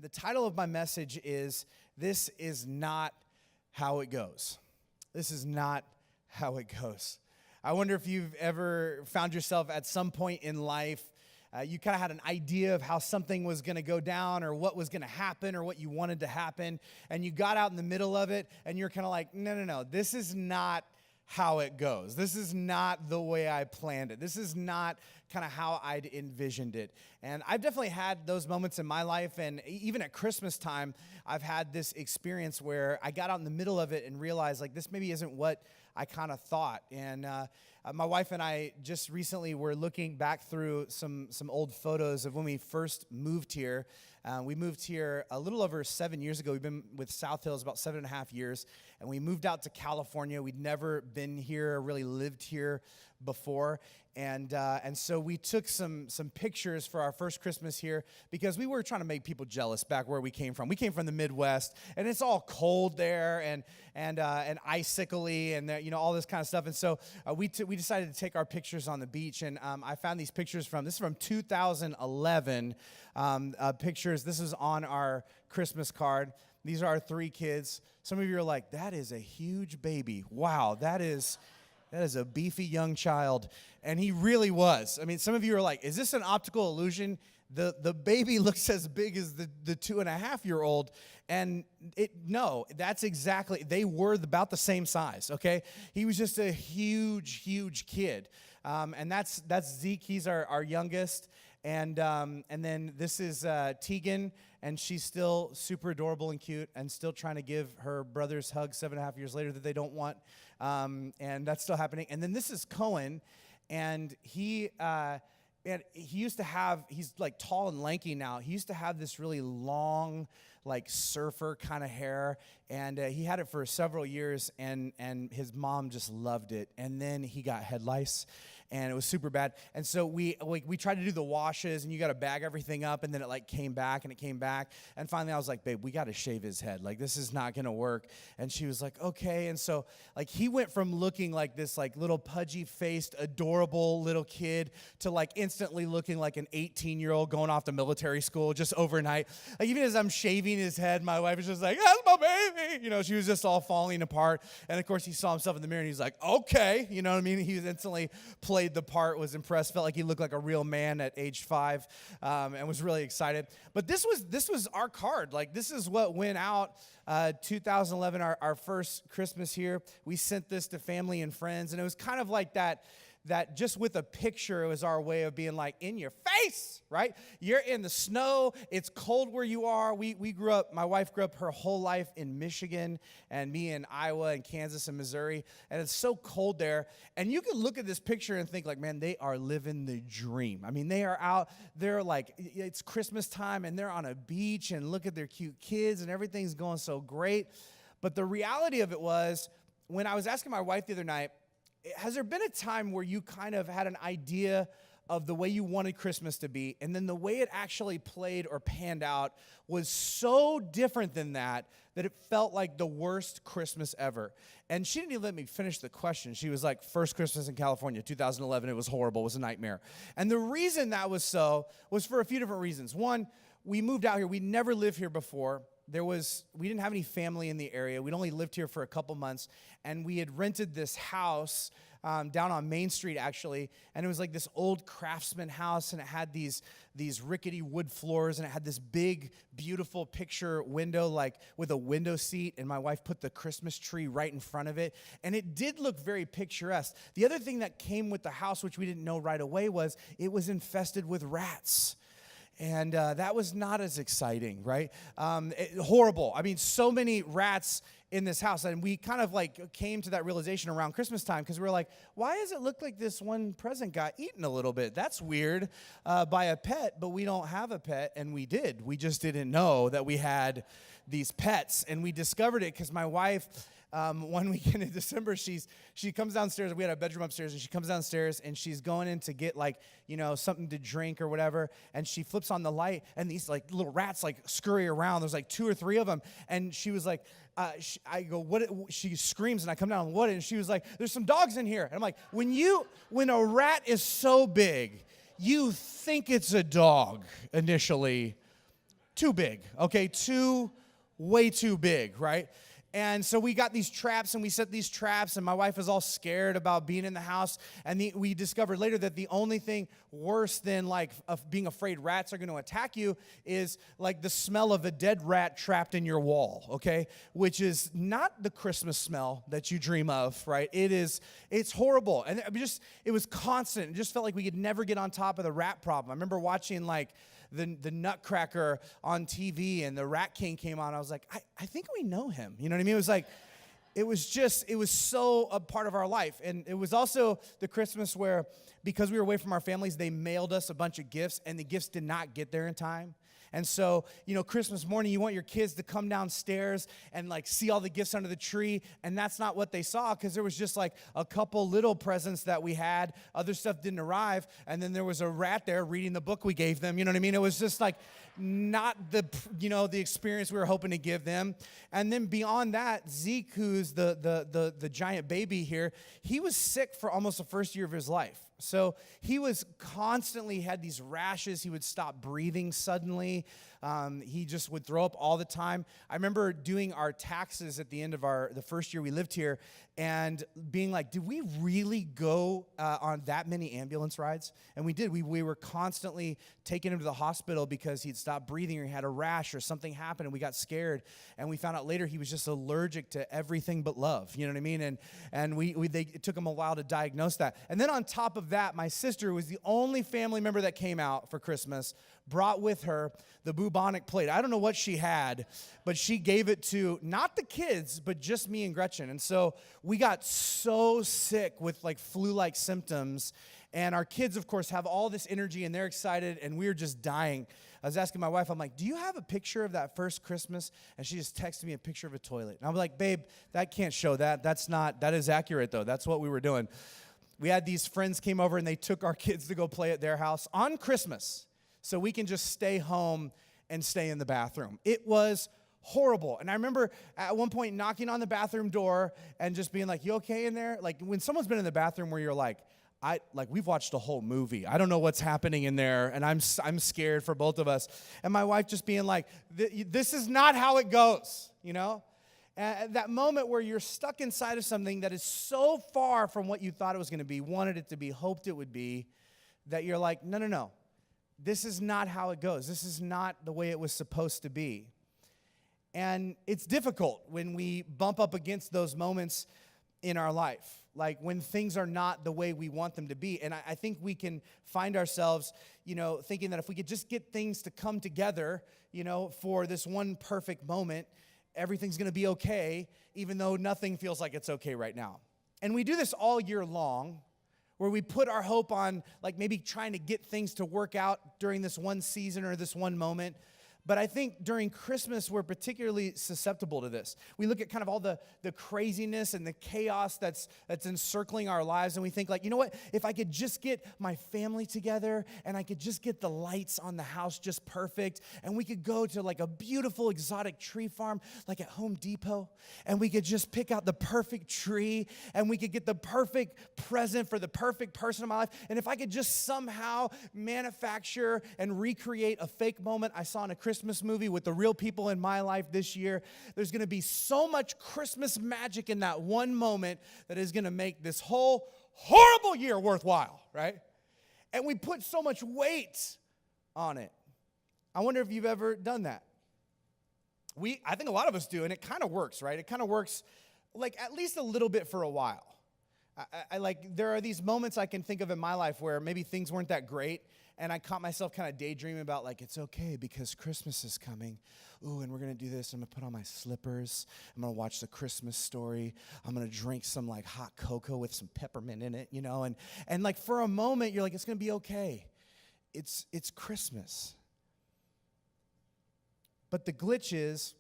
The title of my message is, This is Not How It Goes. This is not how it goes. I wonder if you've ever found yourself at some point in life, you kind of had an idea of how something was going to go down or what was going to happen or what you wanted to happen, and you got out in the middle of it, and you're kind of like, no, this is not how it goes. This is not the way I planned it. This is not kind of how I'd envisioned it. And I've definitely had those moments in my life, and even at Christmas time, I've had this experience where I got out in the middle of it and realized, like, this maybe isn't what I kind of thought. And my wife and I just recently were looking back through some old photos of when we first moved here. We moved here a little over 7 years ago. We've been with South Hills about 7.5 years, and we moved out to California. We'd never been here, really lived here before, and so we took some pictures for our first Christmas here because we were trying to make people jealous back where we came from. We came from the Midwest, and it's all cold there and icicle-y and all this kind of stuff. And so we decided to take our pictures on the beach, and I found these pictures this is from 2011 pictures. This is on our Christmas card. These are our 3 kids. Some of you are like, that is a huge baby. Wow, that is a beefy young child. And he really was. I mean, some of you are like, is this an optical illusion? The baby looks as big as the 2.5-year-old. And no, that's exactly, they were about the same size, okay? He was just a huge kid. And that's Zeke. He's our youngest. And then this is Tegan, and she's still super adorable and cute and still trying to give her brothers hugs 7.5 years later that they don't want. And that's still happening. And then this is Cohen, and he used to have, he's like tall and lanky now. He used to have this really long, like surfer kind of hair, and he had it for several years, and his mom just loved it. And then he got head lice, and it was super bad. And so we tried to do the washes, and you got to bag everything up, and then it came back. And finally I was like, babe, we got to shave his head. Like, this is not going to work. And she was like, okay. And so he went from looking like this little pudgy-faced, adorable little kid to instantly looking like an 18-year-old going off to military school just overnight. Even as I'm shaving his head, my wife is just like, that's my baby. She was just all falling apart. And of course he saw himself in the mirror, and he's like, okay. You know what I mean? He instantly played the part, was impressed, felt like he looked like a real man at age 5, and was really excited. But this was our card. This is what went out 2011, our first Christmas here. We sent this to family and friends, and it was kind of like that just with a picture, it was our way of being like, in your face, right? You're in the snow. It's cold where you are. My wife grew up her whole life in Michigan, and me in Iowa and Kansas and Missouri, and it's so cold there. And you can look at this picture and think man, they are living the dream. I mean, they are out, it's Christmas time, and they're on a beach, and look at their cute kids, and everything's going so great. But the reality of it was, when I was asking my wife the other night, has there been a time where you kind of had an idea of the way you wanted Christmas to be, and then the way it actually played or panned out was so different than that it felt like the worst Christmas ever? And she didn't even let me finish the question. She was like, first Christmas in California, 2011, it was horrible, it was a nightmare. And the reason that was so was for a few different reasons. One, we moved out here. We never lived here before. We didn't have any family in the area. We'd only lived here for a couple months, and we had rented this house down on Main Street, actually, and it was like this old craftsman house, and it had these rickety wood floors, and it had this big, beautiful picture window, with a window seat, and my wife put the Christmas tree right in front of it, and it did look very picturesque. The other thing that came with the house, which we didn't know right away, was it was infested with rats. And that was not as exciting, right? Horrible. I mean, so many rats in this house. And we kind of came to that realization around Christmas time, because we were like, why does it look like this one present got eaten a little bit? That's weird, by a pet, but we don't have a pet. And we did. We just didn't know that we had these pets. And we discovered it because my wife, one weekend in December, she comes downstairs. We had a bedroom upstairs, and she comes downstairs, and she's going in to get something to drink or whatever, and she flips on the light, and these little rats scurry around. There's 2 or 3 of them, and she was like, I go, what? She screams, and I come down, what? And she was like, there's some dogs in here. And I'm like, when a rat is so big, you think it's a dog initially. too big, okay? Way too big, right? And so we got these traps, and we set these traps, and my wife was all scared about being in the house. And we discovered later that the only thing worse than like being afraid rats are going to attack you is like the smell of a dead rat trapped in your wall, okay? Which is not the Christmas smell that you dream of, right? It's horrible. And it was constant. It just felt like we could never get on top of the rat problem. I remember watching like the Nutcracker on TV, and the Rat King came on. I was like, I think we know him. You know what I mean? It was like, it was so a part of our life. And it was also the Christmas where, because we were away from our families, they mailed us a bunch of gifts, and the gifts did not get there in time. And so, Christmas morning, you want your kids to come downstairs and like see all the gifts under the tree. And that's not what they saw, because there was just like a couple little presents that we had. Other stuff didn't arrive. And then there was a rat there reading the book we gave them. You know what I mean? It was just like not the experience we were hoping to give them. And then beyond that, Zeke, who's the giant baby here, he was sick for almost the first year of his life. So he was constantly had these rashes. He would stop breathing suddenly. He just would throw up all the time. I remember doing our taxes at the end of the first year we lived here, and being like, did we really go on that many ambulance rides? And we did. We were constantly taking him to the hospital because he'd stopped breathing, or he had a rash, or something happened, and we got scared. And we found out later he was just allergic to everything but love. You know what I mean? And it took him a while to diagnose that. And then on top of that, my sister was the only family member that came out for Christmas, brought with her the bubonic plague. I don't know what she had, but she gave it to not the kids, but just me and Gretchen. And so we got so sick with like flu-like symptoms. And our kids, of course, have all this energy, and they're excited, and we're just dying. I was asking my wife, I'm like, do you have a picture of that first Christmas? And she just texted me a picture of a toilet. And I'm like, babe, that can't show that. That is accurate, though. That's what we were doing. We had these friends came over, and they took our kids to go play at their house on Christmas, so we can just stay home and stay in the bathroom. It was horrible. And I remember at one point knocking on the bathroom door and just being like, you okay in there? Like when someone's been in the bathroom where you're like, we've watched a whole movie. I don't know what's happening in there, and I'm scared for both of us. And my wife just being like, this is not how it goes, And that moment where you're stuck inside of something that is so far from what you thought it was going to be, wanted it to be, hoped it would be, that you're like, no. This is not how it goes. This is not the way it was supposed to be. And it's difficult when we bump up against those moments in our life, like when things are not the way we want them to be. And I think we can find ourselves, thinking that if we could just get things to come together, for this one perfect moment, everything's going to be okay, even though nothing feels like it's okay right now. And we do this all year long, where we put our hope on like maybe trying to get things to work out during this one season or this one moment. But I think during Christmas, we're particularly susceptible to this. We look at kind of all the craziness and the chaos that's encircling our lives, and we think like, you know what? If I could just get my family together, and I could just get the lights on the house just perfect, and we could go to like a beautiful exotic tree farm like at Home Depot, and we could just pick out the perfect tree, and we could get the perfect present for the perfect person in my life. And if I could just somehow manufacture and recreate a fake moment I saw in a Christmas movie with the real people in my life this year, there's going to be so much Christmas magic in that one moment that is going to make this whole horrible year worthwhile, right? And we put so much weight on it. I wonder if you've ever done that. I think a lot of us do, and it kind of works, right? It kind of works like at least a little bit for a while. There are these moments I can think of in my life where maybe things weren't that great, and I caught myself kind of daydreaming about like, it's okay because Christmas is coming. Ooh, and we're going to do this. I'm going to put on my slippers. I'm going to watch The Christmas Story. I'm going to drink some like hot cocoa with some peppermint in it, And like for a moment, you're like, it's going to be okay. It's Christmas. But the glitch is,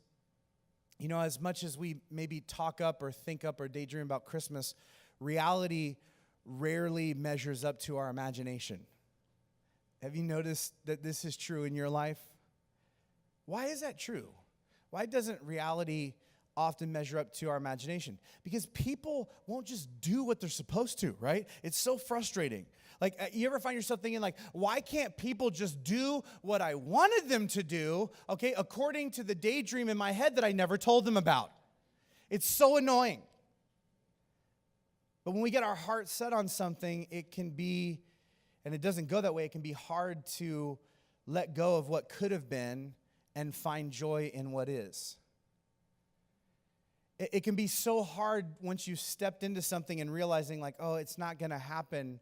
as much as we maybe talk up or think up or daydream about Christmas, reality rarely measures up to our imagination. Have you noticed that this is true in your life? Why is that true? Why doesn't reality often measure up to our imagination? Because people won't just do what they're supposed to, right? It's so frustrating. Like, you ever find yourself thinking, like, why can't people just do what I wanted them to do, okay, according to the daydream in my head that I never told them about? It's so annoying. But when we get our heart set on something, it can be, and it doesn't go that way, it can be hard to let go of what could have been and find joy in what is. It can be so hard once you stepped into something and realizing, like, oh, it's not going to happen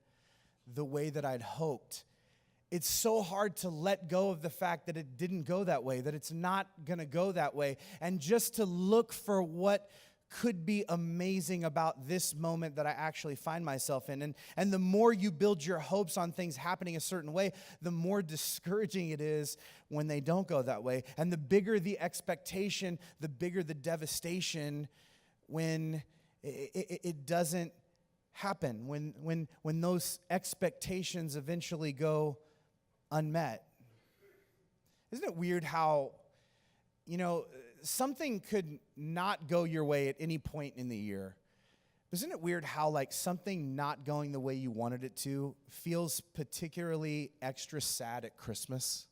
the way that I'd hoped. It's so hard to let go of the fact that it didn't go that way, that it's not going to go that way, and just to look for what could be amazing about this moment that I actually find myself in. And the more you build your hopes on things happening a certain way, the more discouraging it is when they don't go that way. And the bigger the expectation, the bigger the devastation when it doesn't happen, when those expectations eventually go unmet. Isn't it weird how, something could not go your way at any point in the year? Isn't it weird how, like, something not going the way you wanted it to feels particularly extra sad at Christmas?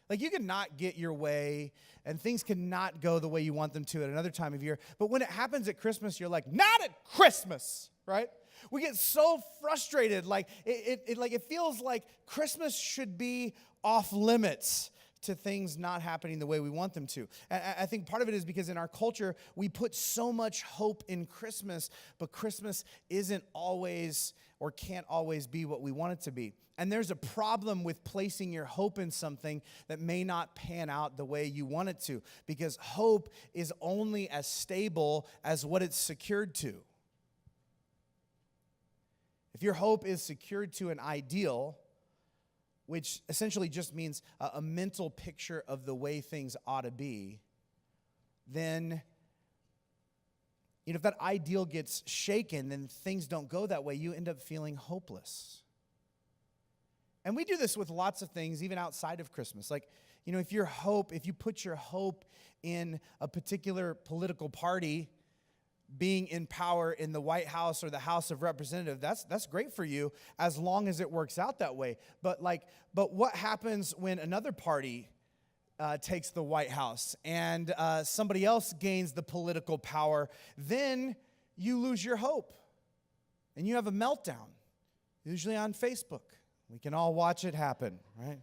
Like, you can not get your way, and things can not go the way you want them to at another time of year, but when it happens at Christmas, you're like, not at Christmas, right? We get so frustrated, like, it feels like Christmas should be off limits to things not happening the way we want them to. And I think part of it is because in our culture, we put so much hope in Christmas, but Christmas isn't always or can't always be what we want it to be. And there's a problem with placing your hope in something that may not pan out the way you want it to, because hope is only as stable as what it's secured to. If your hope is secured to an ideal, which essentially just means a mental picture of the way things ought to be, then, if that ideal gets shaken, then things don't go that way. You end up feeling hopeless. And we do this with lots of things, even outside of Christmas. Like, if you put your hope in a particular political party being in power in the White House or the House of Representatives, that's great for you as long as it works out that way. But what happens when another party takes the White House and somebody else gains the political power? Then you lose your hope and you have a meltdown, usually on Facebook. We can all watch it happen, right?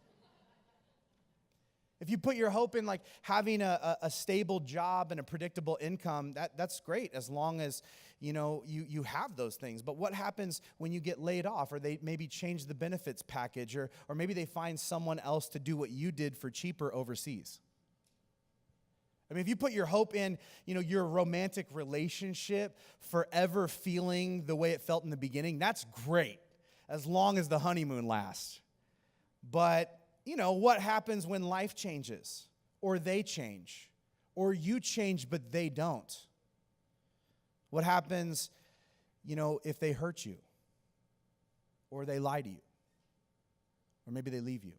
If you put your hope in, like, having a stable job and a predictable income, that's great as long as, you have those things. But what happens when you get laid off, or they maybe change the benefits package, or maybe they find someone else to do what you did for cheaper overseas? I mean, if you put your hope in, your romantic relationship forever feeling the way it felt in the beginning, that's great as long as the honeymoon lasts. But what happens when life changes, or they change, or you change but they don't? What happens, if they hurt you, or they lie to you, or maybe they leave you?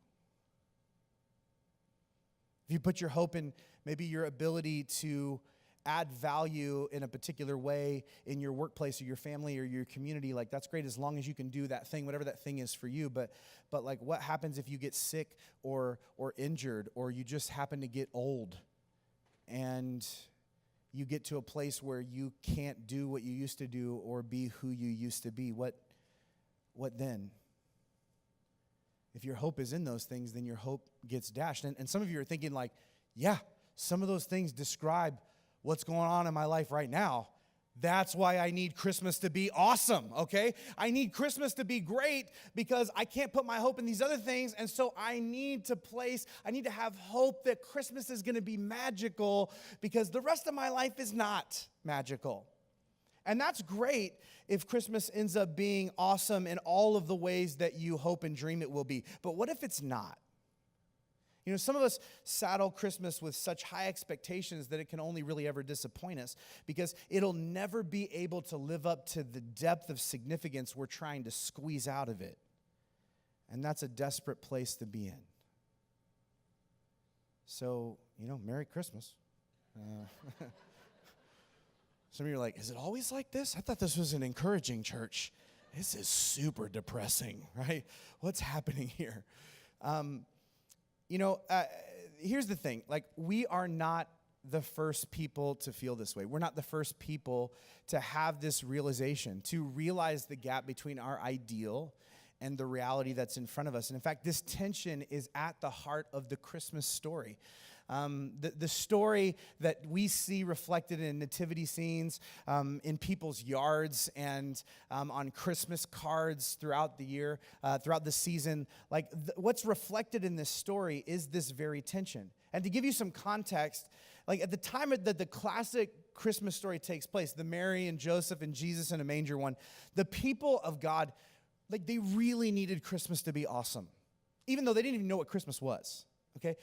If you put your hope in maybe your ability to add value in a particular way in your workplace or your family or your community, like, that's great as long as you can do that thing, whatever that thing is for you. But like, what happens if you get sick or injured, or you just happen to get old and you get to a place where you can't do what you used to do or be who you used to be? What then? If your hope is in those things, then your hope gets dashed. And some of you are thinking, like, yeah, some of those things describe what's going on in my life right now. That's why I need Christmas to be awesome, okay? I need Christmas to be great because I can't put my hope in these other things, and so I need to have hope that Christmas is going to be magical because the rest of my life is not magical. And that's great if Christmas ends up being awesome in all of the ways that you hope and dream it will be. But what if it's not? Some of us saddle Christmas with such high expectations that it can only really ever disappoint us because it'll never be able to live up to the depth of significance we're trying to squeeze out of it. And that's a desperate place to be in. So, Merry Christmas. Some of you are like, is it always like this? I thought this was an encouraging church. this is super depressing, right? What's happening here? Here's the thing. Like, we are not the first people to feel this way. We're not the first people to have this realization, to realize the gap between our ideal and the reality that's in front of us. And in fact, this tension is at the heart of the Christmas story. The story that we see reflected in nativity scenes, in people's yards, and on Christmas cards throughout the year, throughout the season, what's reflected in this story is this very tension. And to give you some context, like at the time that the classic Christmas story takes place, the Mary and Joseph and Jesus in a manger one, the people of God, like, they really needed Christmas to be awesome, even though they didn't even know what Christmas was, okay?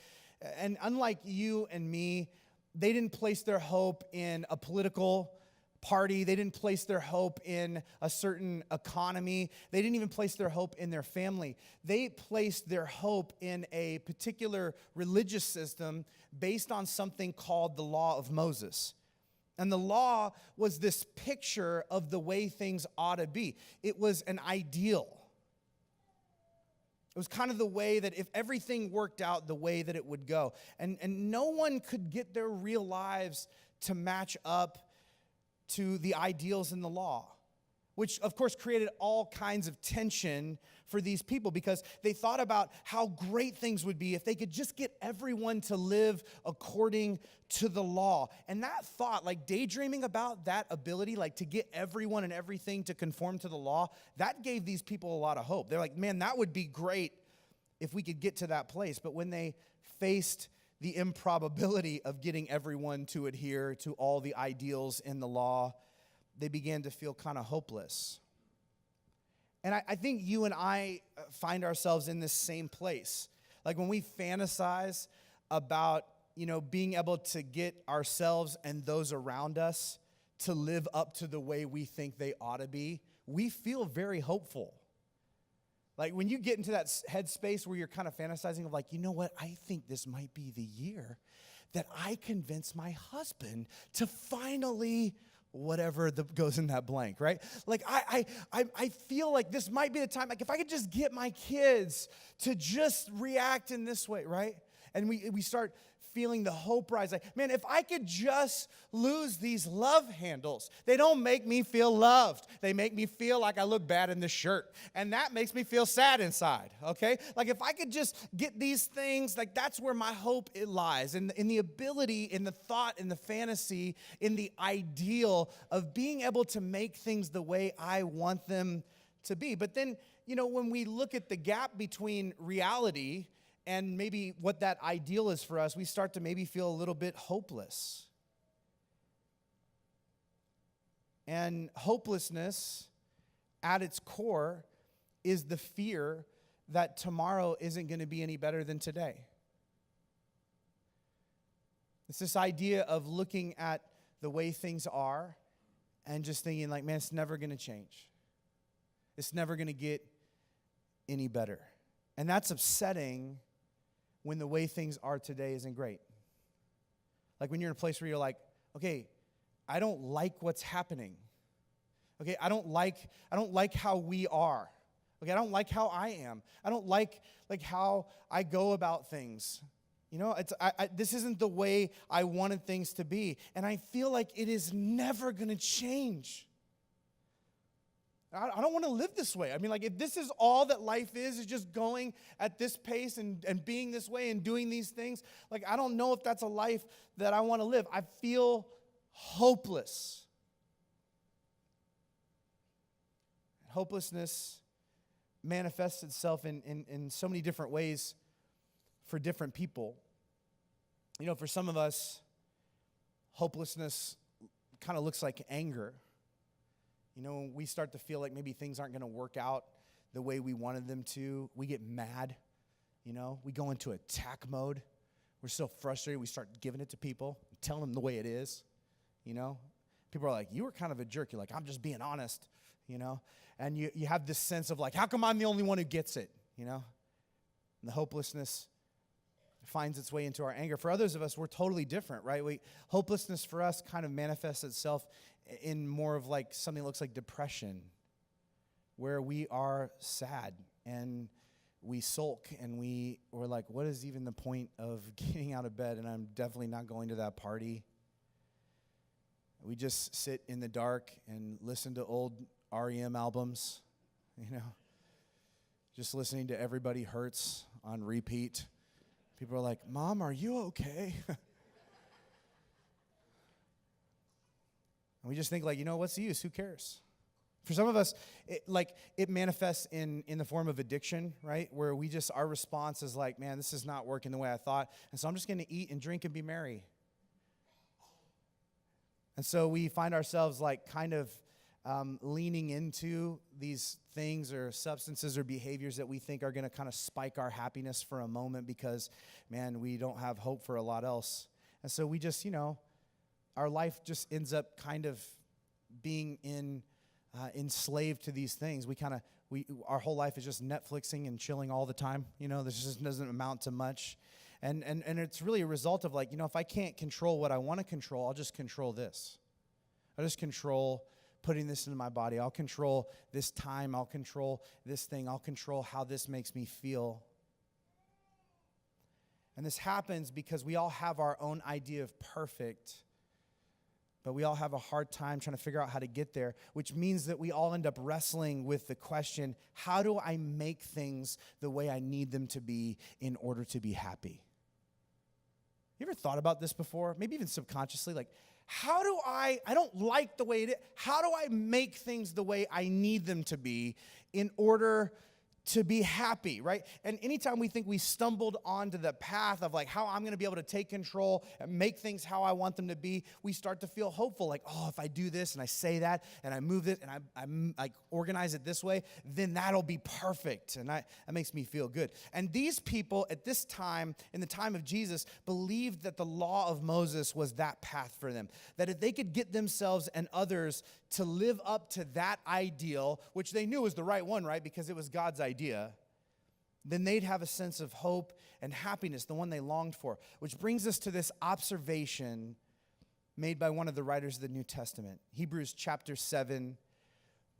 And unlike you and me, they didn't place their hope in a political party. They didn't place their hope in a certain economy. They didn't even place their hope in their family. They placed their hope in a particular religious system based on something called the Law of Moses. And the law was this picture of the way things ought to be. It was an ideal. It was kind of the way that if everything worked out the way that it would go. And no one could get their real lives to match up to the ideals in the law, which of course created all kinds of tension for these people because they thought about how great things would be if they could just get everyone to live according to the law. And that thought, like daydreaming about that ability, like to get everyone and everything to conform to the law, that gave these people a lot of hope. They're like, man, that would be great if we could get to that place. But when they faced the improbability of getting everyone to adhere to all the ideals in the law, they began to feel kind of hopeless. And I think you and I find ourselves in this same place. Like when we fantasize about, being able to get ourselves and those around us to live up to the way we think they ought to be, we feel very hopeful. Like when you get into that headspace where you're kind of fantasizing of like, you know what, I think this might be the year that I convince my husband to finally whatever goes in that blank, right? Like I feel like this might be the time, like if I could just get my kids to just react in this way, right? And we start feeling the hope rise. Like, man, if I could just lose these love handles, they don't make me feel loved. They make me feel like I look bad in this shirt. And that makes me feel sad inside, okay? Like if I could just get these things, like that's where my hope lies. In the ability, in the thought, in the fantasy, in the ideal of being able to make things the way I want them to be. But then, when we look at the gap between reality and maybe what that ideal is for us, we start to maybe feel a little bit hopeless. And hopelessness, at its core, is the fear that tomorrow isn't going to be any better than today. It's this idea of looking at the way things are and just thinking like, man, it's never going to change. It's never going to get any better. And that's upsetting when the way things are today isn't great. Like when you're in a place where you're like, okay, I don't like what's happening. Okay, I don't like how we are. Okay, I don't like how I am. I don't like how I go about things. This isn't the way I wanted things to be. And I feel like it is never going to change. I don't want to live this way. I mean, like, if this is all that life is just going at this pace and being this way and doing these things, like, I don't know if that's a life that I want to live. I feel hopeless. Hopelessness manifests itself in so many different ways for different people. For some of us, hopelessness kind of looks like anger. When we start to feel like maybe things aren't going to work out the way we wanted them to, we get mad. We go into attack mode. We're so frustrated, we start giving it to people, telling them the way it is. People are like, you were kind of a jerk. You're like, I'm just being honest, And you have this sense of like, how come I'm the only one who gets it, And the hopelessness finds its way into our anger. For others of us, we're totally different, right? Hopelessness for us kind of manifests itself in more of like something that looks like depression where we are sad and we sulk and we're like, what is even the point of getting out of bed? And I'm definitely not going to that party. We just sit in the dark and listen to old REM albums, just listening to Everybody Hurts on repeat. People are like, Mom, are you okay? And we just think like, what's the use? Who cares? For some of us, it manifests in the form of addiction, right? Where our response is like, man, this is not working the way I thought. And so I'm just going to eat and drink and be merry. And so we find ourselves like kind of leaning into these things or substances or behaviors that we think are going to kind of spike our happiness for a moment because, man, we don't have hope for a lot else. And so we just, our life just ends up kind of being enslaved to these things. Our whole life is just Netflixing and chilling all the time. This just doesn't amount to much. And it's really a result of like, if I can't control what I want to control, I'll just control this. I'll just control putting this into my body. I'll control this time. I'll control this thing. I'll control how this makes me feel. And this happens because we all have our own idea of perfect, but we all have a hard time trying to figure out how to get there, which means that we all end up wrestling with the question, how do I make things the way I need them to be in order to be happy? You ever thought about this before? Maybe even subconsciously, like, I don't like the way it is. How do I make things the way I need them to be in order to be happy, right? And anytime we think we stumbled onto the path of like how I'm going to be able to take control and make things how I want them to be, we start to feel hopeful. Like, oh, if I do this and I say that and I move this and I like organize it this way, then that'll be perfect. And that makes me feel good. And these people at this time, in the time of Jesus, believed that the law of Moses was that path for them. That if they could get themselves and others to live up to that ideal, which they knew was the right one, right? Because it was God's idea, then they'd have a sense of hope and happiness, the one they longed for. Which brings us to this observation made by one of the writers of the New Testament, Hebrews chapter 7,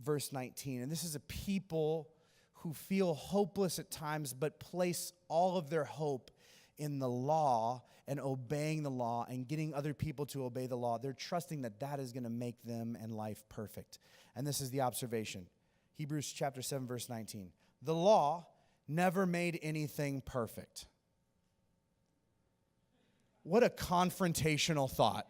verse 19. And this is a people who feel hopeless at times, but place all of their hope in the law and obeying the law and getting other people to obey the law. They're trusting that that is going to make them and life perfect. And this is the observation. Hebrews chapter 7, verse 19. The law never made anything perfect. What a confrontational thought.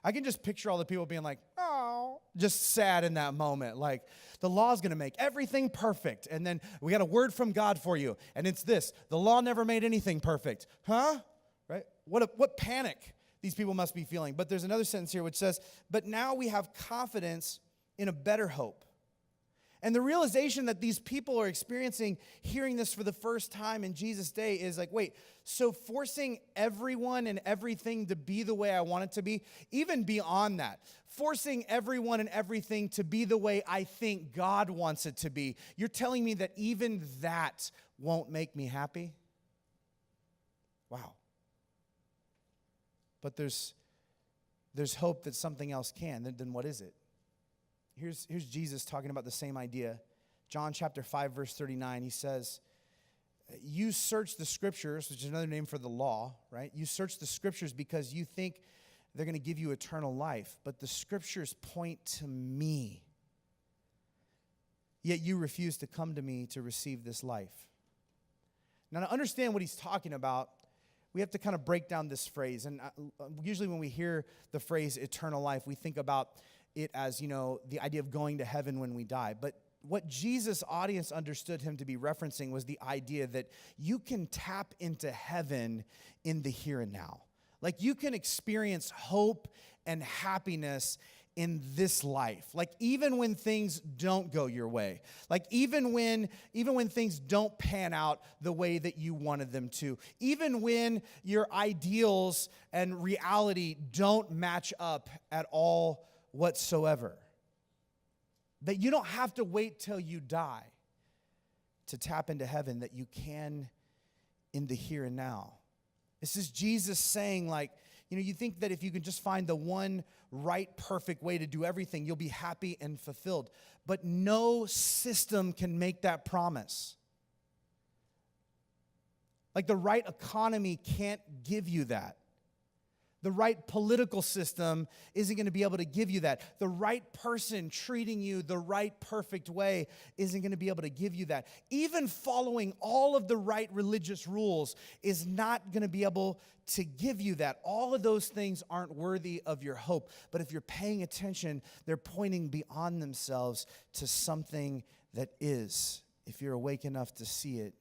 I can just picture all the people being like, oh, just sad in that moment. Like, the law is going to make everything perfect. And then we got a word from God for you. And it's this: the law never made anything perfect. Huh? Right? What panic these people must be feeling. But there's another sentence here which says, but now we have confidence in a better hope. And the realization that these people are experiencing, hearing this for the first time in Jesus' day, is like, wait, so forcing everyone and everything to be the way I want it to be, even beyond that, forcing everyone and everything to be the way I think God wants it to be, you're telling me that even that won't make me happy? Wow. But there's hope that something else can. Then what is it? Here's Jesus talking about the same idea. John chapter 5, verse 39, he says, you search the scriptures, which is another name for the law, right? You search the scriptures because you think they're going to give you eternal life, but the scriptures point to me. Yet you refuse to come to me to receive this life. Now, to understand what he's talking about, we have to kind of break down this phrase. And usually when we hear the phrase eternal life, we think about it as, the idea of going to heaven when we die. But what Jesus' audience understood him to be referencing was the idea that you can tap into heaven in the here and now. Like, you can experience hope and happiness in this life. Like, even when things don't go your way. Like, even when things don't pan out the way that you wanted them to. Even when your ideals and reality don't match up at all whatsoever. That you don't have to wait till you die to tap into heaven, that you can in the here and now. This is Jesus saying, like, You think that if you can just find the one right, perfect way to do everything, you'll be happy and fulfilled. But no system can make that promise. Like the right economy can't give you that. The right political system isn't going to be able to give you that. The right person treating you the right, perfect way isn't going to be able to give you that. Even following all of the right religious rules is not going to be able to give you that. All of those things aren't worthy of your hope. But if you're paying attention, they're pointing beyond themselves to something that is, if you're awake enough to see it.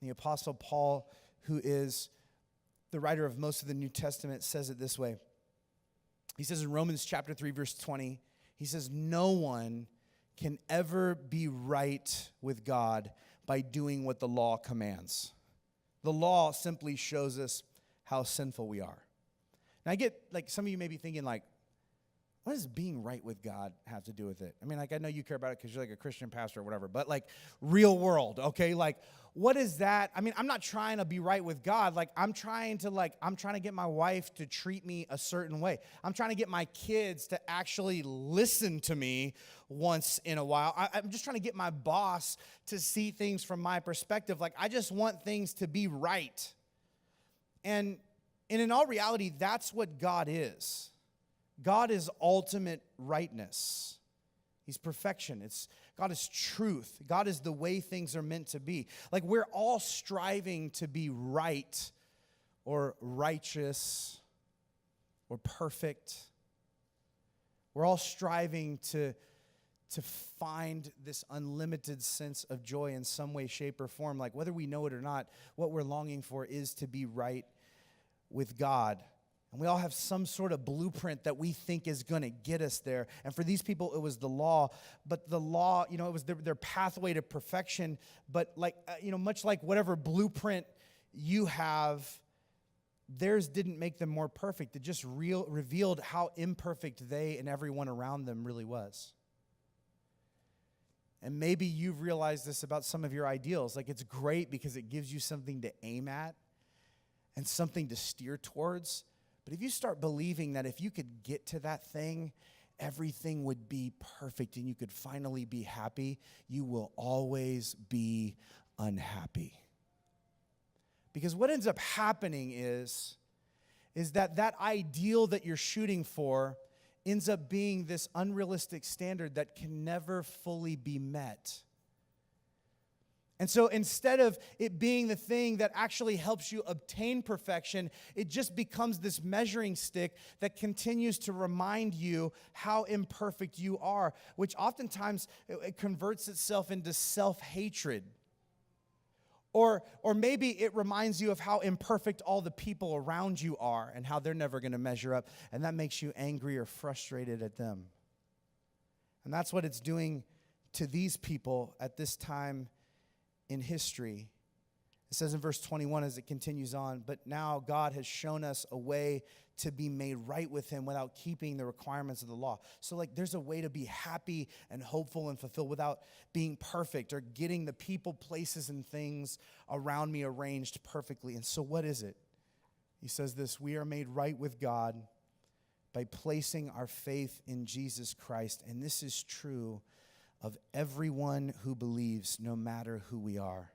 The Apostle Paul, who is the writer of most of the New Testament, says it this way. He says in Romans chapter 3, verse 20, he says, no one can ever be right with God by doing what the law commands. The law simply shows us how sinful we are. Now I get, like, some of you may be thinking, like, what does being right with God have to do with it? I mean, like, I know you care about it because you're like a Christian pastor or whatever, but like real world, okay? Like, what is that? I mean, I'm not trying to be right with God. Like, I'm trying to get my wife to treat me a certain way. I'm trying to get my kids to actually listen to me once in a while. I'm just trying to get my boss to see things from my perspective. Like, I just want things to be right. And in all reality, that's what God is. God is ultimate rightness. He's perfection. God is truth. God is the way things are meant to be. Like, we're all striving to be right or righteous or perfect. We're all striving to find this unlimited sense of joy in some way, shape, or form. Like, whether we know it or not, what we're longing for is to be right with God. And we all have some sort of blueprint that we think is going to get us there. And for these people, it was the law. But the law, it was their pathway to perfection. But much like whatever blueprint you have, theirs didn't make them more perfect. It just revealed how imperfect they and everyone around them really was. And maybe you've realized this about some of your ideals. Like, it's great because it gives you something to aim at and something to steer towards. But if you start believing that if you could get to that thing, everything would be perfect and you could finally be happy, you will always be unhappy. Because what ends up happening is that ideal that you're shooting for ends up being this unrealistic standard that can never fully be met. And so instead of it being the thing that actually helps you obtain perfection, it just becomes this measuring stick that continues to remind you how imperfect you are, which oftentimes it converts itself into self-hatred. Or maybe it reminds you of how imperfect all the people around you are and how they're never going to measure up, and that makes you angry or frustrated at them. And that's what it's doing to these people at this time in history. It says in verse 21 as it continues on, but now God has shown us a way to be made right with him without keeping the requirements of the law. So like there's a way to be happy and hopeful and fulfilled without being perfect or getting the people, places, and things around me arranged perfectly. And so what is it? He says this, we are made right with God by placing our faith in Jesus Christ. And this is true of everyone who believes, no matter who we are.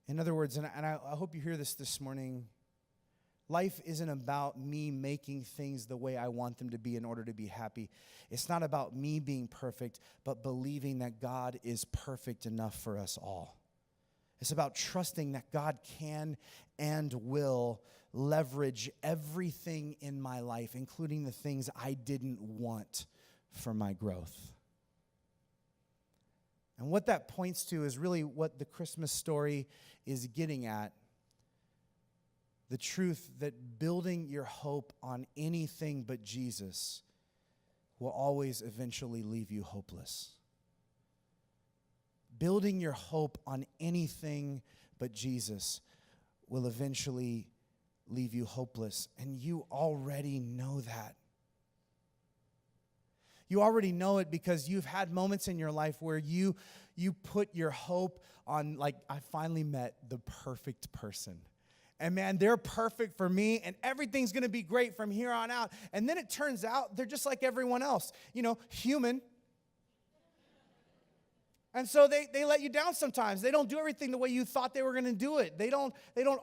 In other words, and I hope you hear this morning, life isn't about me making things the way I want them to be in order to be happy. It's not about me being perfect, but believing that God is perfect enough for us all. It's about trusting that God can and will leverage everything in my life, including the things I didn't want for my growth. And what that points to is really what the Christmas story is getting at. The truth that building your hope on anything but Jesus will always eventually leave you hopeless. Building your hope on anything but Jesus will eventually leave you hopeless. And you already know that. You already know it because you've had moments in your life where you put your hope on, like, I finally met the perfect person. And man, they're perfect for me, and everything's gonna be great from here on out. And then it turns out they're just like everyone else, human. And so they let you down sometimes. They don't do everything the way you thought they were going to do it. They don't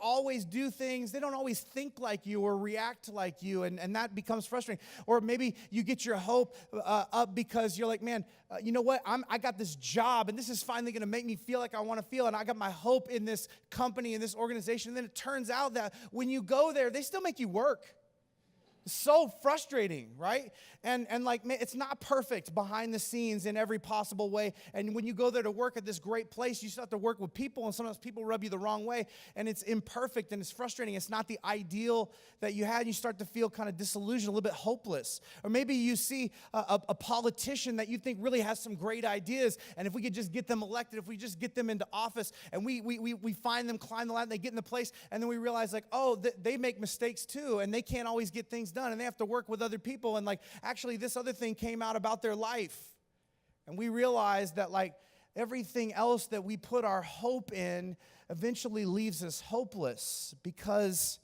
always do things. They don't always think like you or react like you, and that becomes frustrating. Or maybe you get your hope up because you're like, man, you know what? I got this job, and this is finally going to make me feel like I want to feel, and I got my hope in this company, in this organization. And then it turns out that when you go there, they still make you work. So frustrating, right? And like, man, it's not perfect behind the scenes in every possible way. And when you go there to work at this great place, you still have to work with people, and sometimes people rub you the wrong way, and it's imperfect and it's frustrating. It's not the ideal that you had. You start to feel kind of disillusioned, a little bit hopeless. Or maybe you see a politician that you think really has some great ideas, and if we could just get them elected, if we just get them into office, and we find them, climb the ladder, they get in the place, and then we realize like, oh, they make mistakes too, and they can't always get things done, and they have to work with other people, and like, actually this other thing came out about their life. And we realize that like everything else that we put our hope in eventually leaves us hopeless because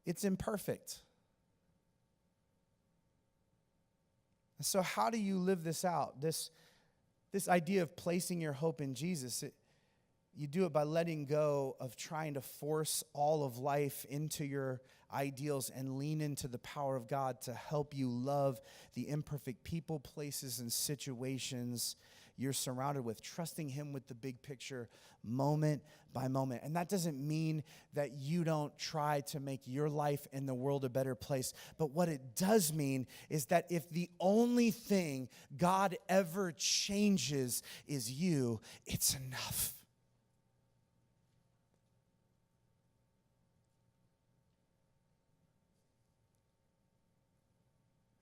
it's imperfect. And so how do you live this out? This idea of placing your hope in Jesus, you do it by letting go of trying to force all of life into your ideals and lean into the power of God to help you love the imperfect people, places, and situations you're surrounded with, trusting Him with the big picture moment by moment. And that doesn't mean that you don't try to make your life and the world a better place. But what it does mean is that if the only thing God ever changes is you, it's enough.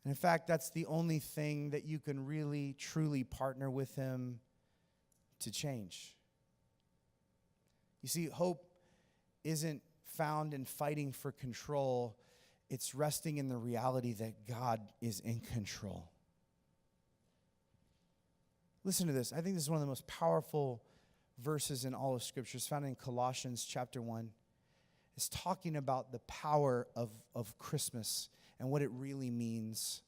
And in fact, that's the only thing that you can really, truly partner with Him to change. You see, hope isn't found in fighting for control. It's resting in the reality that God is in control. Listen to this. I think this is one of the most powerful verses in all of Scripture. It's found in Colossians chapter 1. It's talking about the power of Christmas and what it really means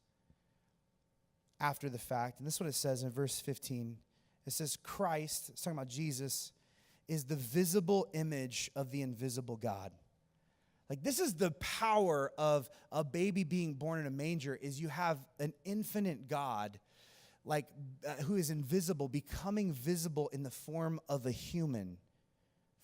after the fact. And this is what it says in verse 15. It says, Christ, it's talking about Jesus, is the visible image of the invisible God. Like, this is the power of a baby being born in a manger, is you have an infinite God, like who is invisible, becoming visible in the form of a human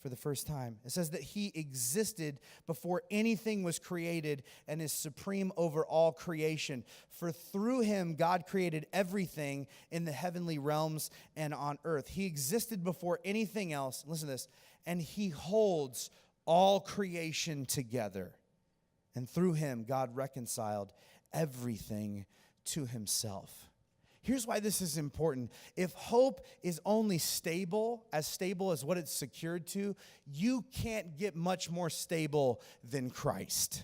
for the first time. It says that He existed before anything was created and is supreme over all creation. For through Him, God created everything in the heavenly realms and on earth. He existed before anything else. Listen to this. And He holds all creation together. And through Him, God reconciled everything to Himself. Here's why this is important. If hope is only stable as what it's secured to, you can't get much more stable than Christ.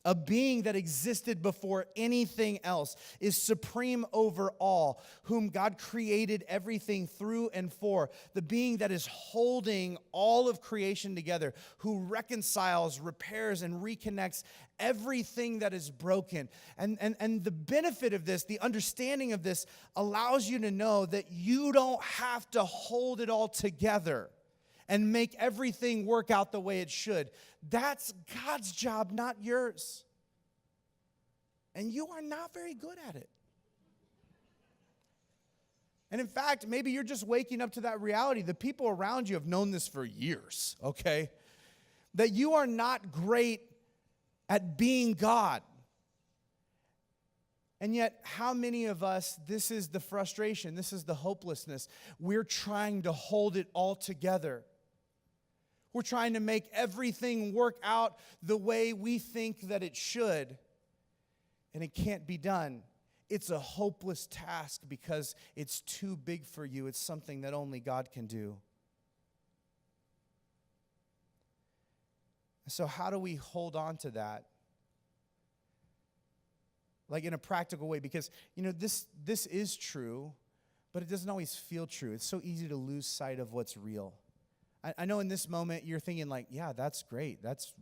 A being that existed before anything else, is supreme over all, whom God created everything through and for. The being that is holding all of creation together, who reconciles, repairs, and reconnects everything that is broken. And the benefit of this, the understanding of this, allows you to know that you don't have to hold it all together and make everything work out the way it should. That's God's job, not yours. And you are not very good at it. And in fact, maybe you're just waking up to that reality. The people around you have known this for years, okay? That you are not great at being God. And yet, how many of us, this is the frustration, this is the hopelessness. We're trying to hold it all together. We're trying to make everything work out the way we think that it should. And it can't be done. It's a hopeless task because it's too big for you. It's something that only God can do. So how do we hold on to that? Like in a practical way, because this is true, but it doesn't always feel true. It's so easy to lose sight of what's real. I know in this moment you're thinking like, yeah, that's great. That's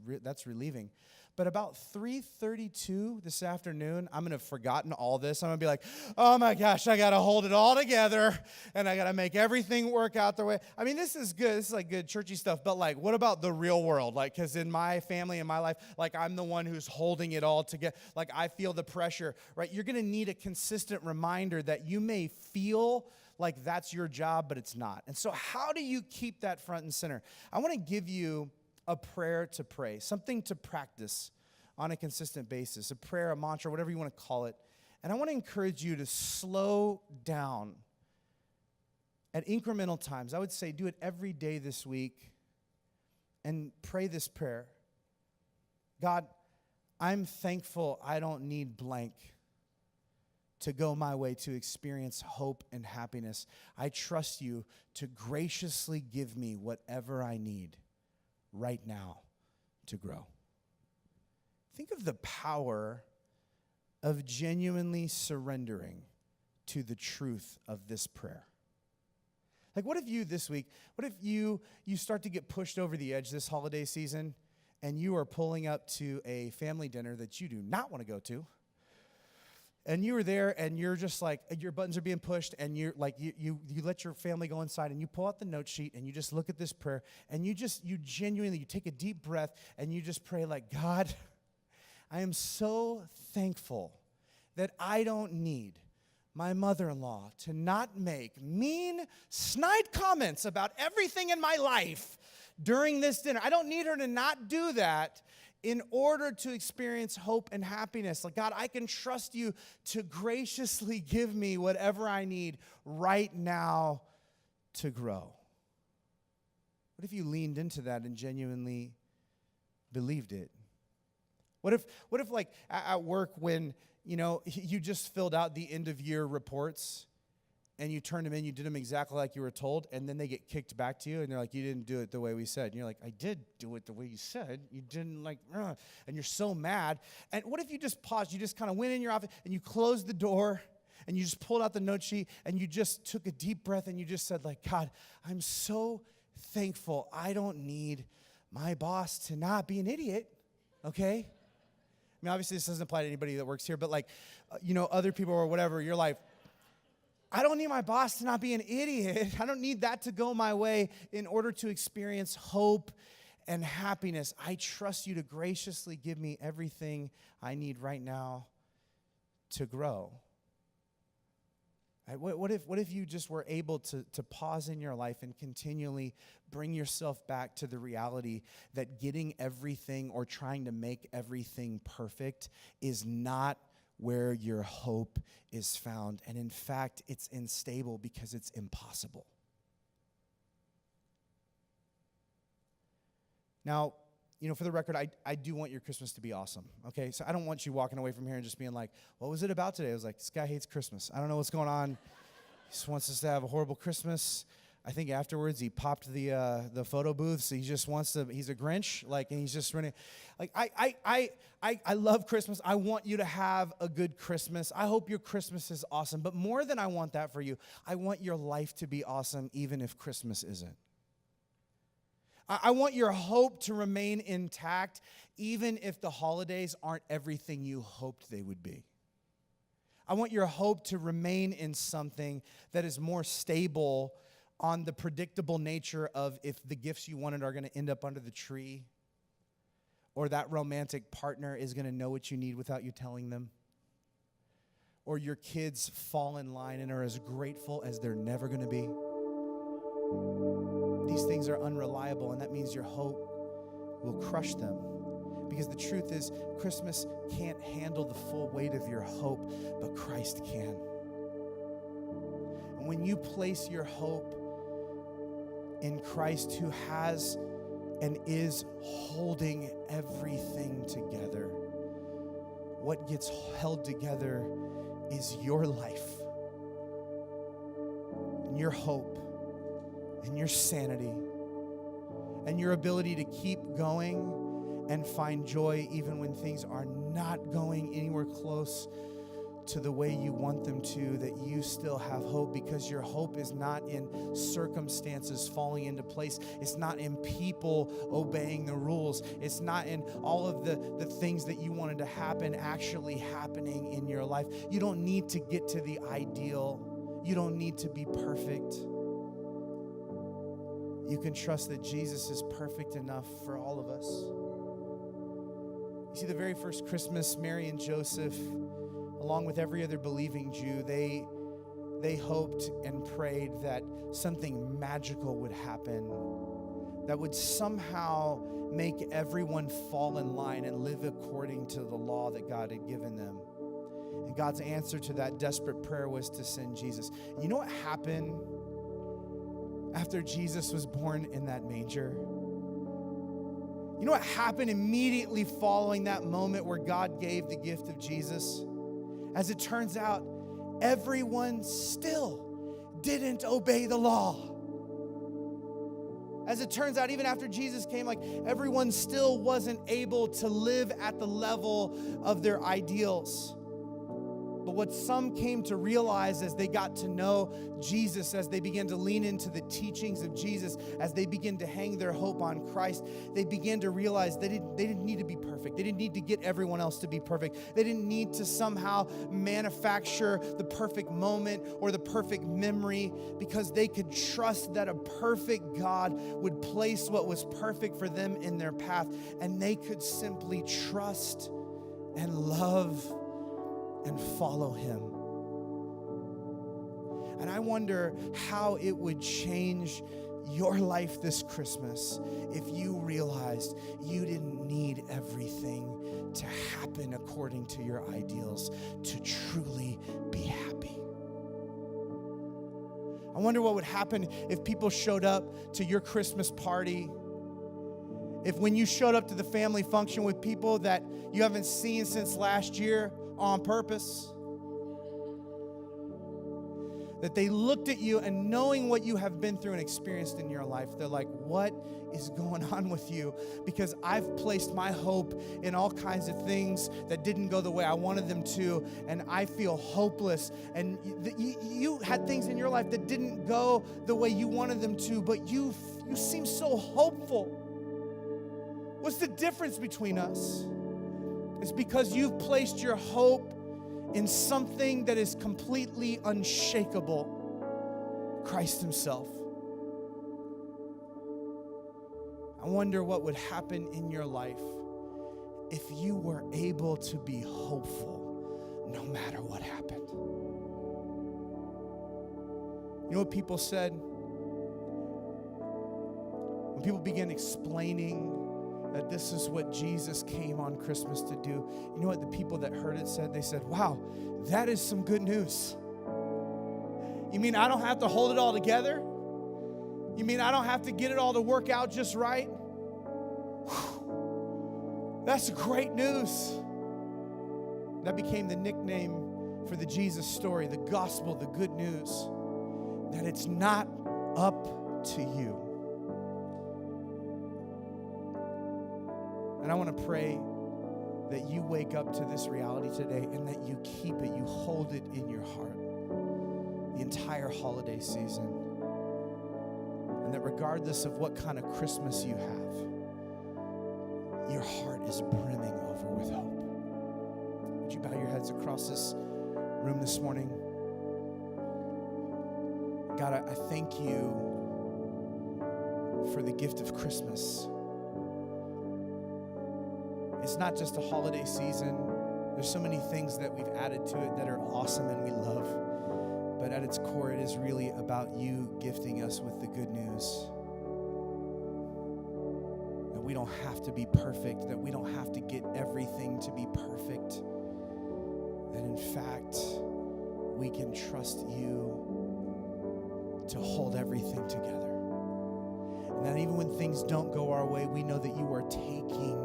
relieving. But about 3:32 this afternoon, I'm going to have forgotten all this. I'm going to be like, oh my gosh, I got to hold it all together, and I got to make everything work out the way. I mean, this is good. This is like good churchy stuff. But like, what about the real world? Like, because in my family, in my life, like I'm the one who's holding it all together. Like I feel the pressure, right? You're going to need a consistent reminder that you may feel like that's your job, but it's not. And so how do you keep that front and center? I want to give you a prayer to pray, something to practice on a consistent basis, a prayer, a mantra, whatever you want to call it. And I want to encourage you to slow down at incremental times. I would say do it every day this week and pray this prayer. God, I'm thankful I don't need blank to go my way to experience hope and happiness. I trust you to graciously give me whatever I need right now to grow. Think of the power of genuinely surrendering to the truth of this prayer. Like what if you this week, what if you start to get pushed over the edge this holiday season and you are pulling up to a family dinner that you do not want to go to? And you were there and you're just like, your buttons are being pushed and you're like, you let your family go inside and you pull out the note sheet and you just look at this prayer and you genuinely, you take a deep breath and you just pray like, God, I am so thankful that I don't need my mother-in-law to not make mean, snide comments about everything in my life during this dinner. I don't need her to not do that in order to experience hope and happiness. Like, God, I can trust you to graciously give me whatever I need right now to grow. What if you leaned into that and genuinely believed it? What if like at work when, you just filled out the end of year reports and you turned them in, you did them exactly like you were told, and then they get kicked back to you, and they're like, you didn't do it the way we said. And you're like, I did do it the way you said. You didn't and you're so mad. And what if you just paused, you just kind of went in your office, and you closed the door, and you just pulled out the note sheet, and you just took a deep breath, and you just said, like, God, I'm so thankful I don't need my boss to not be an idiot, okay? I mean, obviously, this doesn't apply to anybody that works here, but like, other people or whatever, you're like, I don't need my boss to not be an idiot. I don't need that to go my way in order to experience hope and happiness. I trust you to graciously give me everything I need right now to grow. Right? What if you just were able to pause in your life and continually bring yourself back to the reality that getting everything or trying to make everything perfect is not where your hope is found. And in fact, it's unstable because it's impossible. Now, for the record, I do want your Christmas to be awesome, okay? So I don't want you walking away from here and just being like, what was it about today? I was like, this guy hates Christmas. I don't know what's going on. He just wants us to have a horrible Christmas. I think afterwards he popped the photo booth, so he just wants to, he's a Grinch, and he's just running. I love Christmas. I want you to have a good Christmas. I hope your Christmas is awesome. But more than I want that for you, I want your life to be awesome even if Christmas isn't. I want your hope to remain intact even if the holidays aren't everything you hoped they would be. I want your hope to remain in something that is more stable on the predictable nature of if the gifts you wanted are going to end up under the tree, or that romantic partner is going to know what you need without you telling them, or your kids fall in line and are as grateful as they're never going to be. These things are unreliable, and that means your hope will crush them. Because the truth is, Christmas can't handle the full weight of your hope, but Christ can. And when you place your hope in Christ, who has and is holding everything together, what gets held together is your life and your hope and your sanity and your ability to keep going and find joy even when things are not going anywhere close to the way you want them to, that you still have hope, because your hope is not in circumstances falling into place. It's not in people obeying the rules. It's not in all of the things that you wanted to happen actually happening in your life. You don't need to get to the ideal. You don't need to be perfect. You can trust that Jesus is perfect enough for all of us. You see, the very first Christmas, Mary and Joseph, along with every other believing Jew, they hoped and prayed that something magical would happen that would somehow make everyone fall in line and live according to the law that God had given them. And God's answer to that desperate prayer was to send Jesus. You know what happened after Jesus was born in that manger? You know what happened immediately following that moment where God gave the gift of Jesus? As it turns out, everyone still didn't obey the law. As it turns out, even after Jesus came, everyone still wasn't able to live at the level of their ideals. But what some came to realize as they got to know Jesus, as they began to lean into the teachings of Jesus, as they began to hang their hope on Christ, they began to realize they didn't need to be perfect. They didn't need to get everyone else to be perfect. They didn't need to somehow manufacture the perfect moment or the perfect memory, because they could trust that a perfect God would place what was perfect for them in their path, and they could simply trust and love and follow him. And I wonder how it would change your life this Christmas if you realized you didn't need everything to happen according to your ideals to truly be happy. I wonder what would happen if people showed up to your Christmas party, if when you showed up to the family function with people that you haven't seen since last year on purpose, that they looked at you and knowing what you have been through and experienced in your life, they're like, what is going on with you? Because I've placed my hope in all kinds of things that didn't go the way I wanted them to, and I feel hopeless. And you had things in your life that didn't go the way you wanted them to, but you seem so hopeful. What's the difference between us? It's because you've placed your hope in something that is completely unshakable, Christ himself. I wonder what would happen in your life if you were able to be hopeful no matter what happened. You know what people said? When people began explaining that this is what Jesus came on Christmas to do, you know what the people that heard it said? They said, wow, that is some good news. You mean I don't have to hold it all together? You mean I don't have to get it all to work out just right? Whew. That's great news. That became the nickname for the Jesus story, the gospel, the good news, that it's not up to you. And I want to pray that you wake up to this reality today and that you keep it, you hold it in your heart the entire holiday season. And that regardless of what kind of Christmas you have, your heart is brimming over with hope. Would you bow your heads across this room this morning? God, I thank you for the gift of Christmas. It's not just a holiday season. There's so many things that we've added to it that are awesome and we love. But at its core, it is really about you gifting us with the good news. That we don't have to be perfect, that we don't have to get everything to be perfect. That in fact, we can trust you to hold everything together. And that even when things don't go our way, we know that you are taking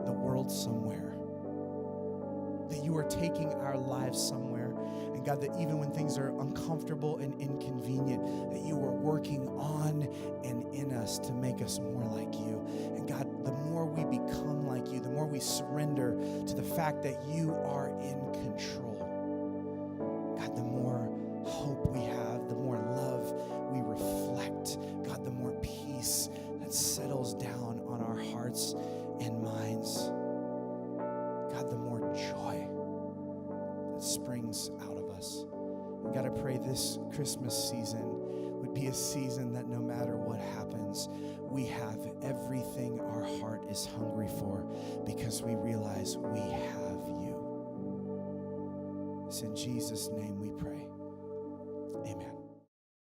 the world somewhere, that you are taking our lives somewhere. And God, that even when things are uncomfortable and inconvenient, that you are working on and in us to make us more like you. And God, the more we become like you, the more we surrender to the fact that you are in control. settles down on our hearts and minds, God, the more joy that springs out of us. And God, I pray this Christmas season would be a season that no matter what happens, we have everything our heart is hungry for because we realize we have you. It's in Jesus' name we pray. Amen.